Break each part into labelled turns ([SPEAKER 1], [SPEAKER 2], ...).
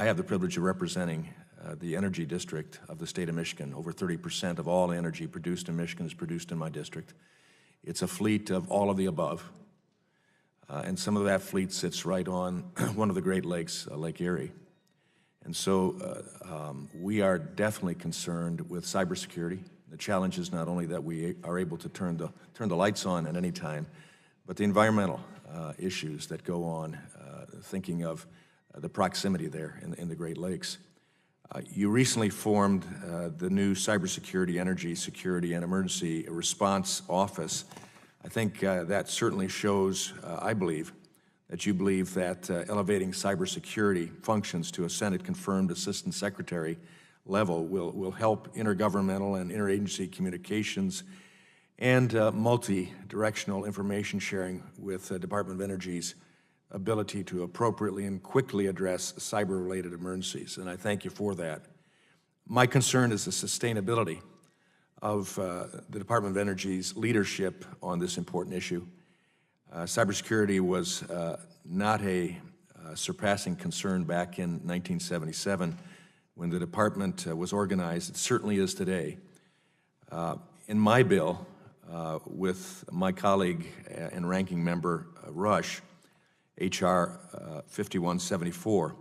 [SPEAKER 1] I have the privilege of representing the energy district of the state of Michigan. Over 30% of all energy produced in Michigan is produced in my district. It's a fleet of all of the above, and some of that fleet sits right on one of the Great Lakes, Lake Erie. And so we are definitely concerned with cybersecurity. The challenge is not only that we are able to turn the lights on at any time, but the environmental issues that go on, thinking of the proximity there in the Great Lakes. You recently formed the new Cybersecurity, Energy Security, and Emergency Response Office. I think that certainly shows, I believe, that you believe that elevating cybersecurity functions to a Senate-confirmed Assistant Secretary level will help intergovernmental and interagency communications and multi-directional information sharing with the Department of Energy's ability to appropriately and quickly address cyber-related emergencies, and I thank you for that. My concern is the sustainability of the Department of Energy's leadership on this important issue. Cybersecurity was not a surpassing concern back in 1977 when the department was organized. It certainly is today. In my bill, with my colleague and ranking member Rush, H.R. 5174,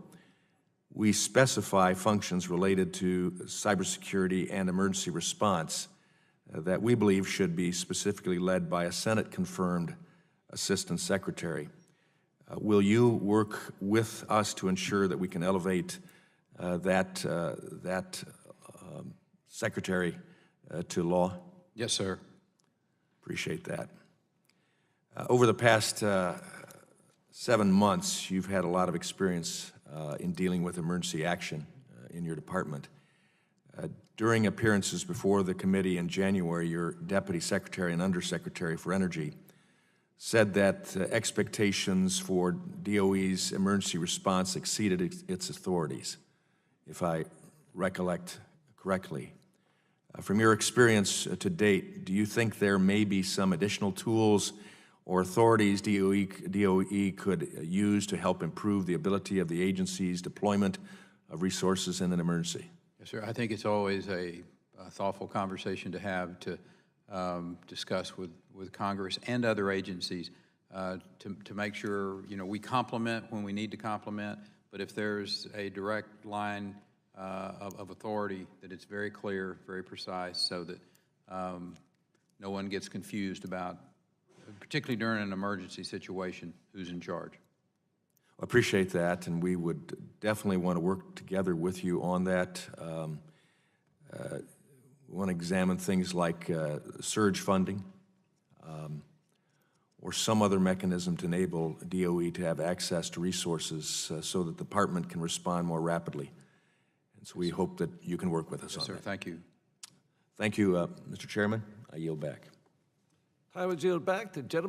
[SPEAKER 1] we specify functions related to cybersecurity and emergency response that we believe should be specifically led by a Senate-confirmed Assistant Secretary. Will you work with us to ensure that we can elevate that Secretary to law?
[SPEAKER 2] Yes, sir.
[SPEAKER 1] Appreciate that. Over the past 7 months, you've had a lot of experience in dealing with emergency action in your department. During appearances before the committee in January, your Deputy Secretary and Undersecretary for Energy said that expectations for DOE's emergency response exceeded its authorities, if I recollect correctly. From your experience to date, do you think there may be some additional tools or authorities DOE could use to help improve the ability of the agency's deployment of resources in an emergency?
[SPEAKER 2] Yes, sir. I think it's always a thoughtful conversation to have to discuss with Congress and other agencies to make sure, you know, we complement when we need to complement, but if there's a direct line of authority, that it's very clear, very precise, so that no one gets confused about, particularly during an emergency situation, who's in charge.
[SPEAKER 1] I appreciate that, and we would definitely want to work together with you on that. We want to examine things like surge funding or some other mechanism to enable DOE to have access to resources so that the department can respond more rapidly. And so we hope that you can work with us on that.
[SPEAKER 2] Yes, sir. Thank you.
[SPEAKER 1] Thank you, Mr. Chairman. I yield back.
[SPEAKER 3] I would yield back. The gentleman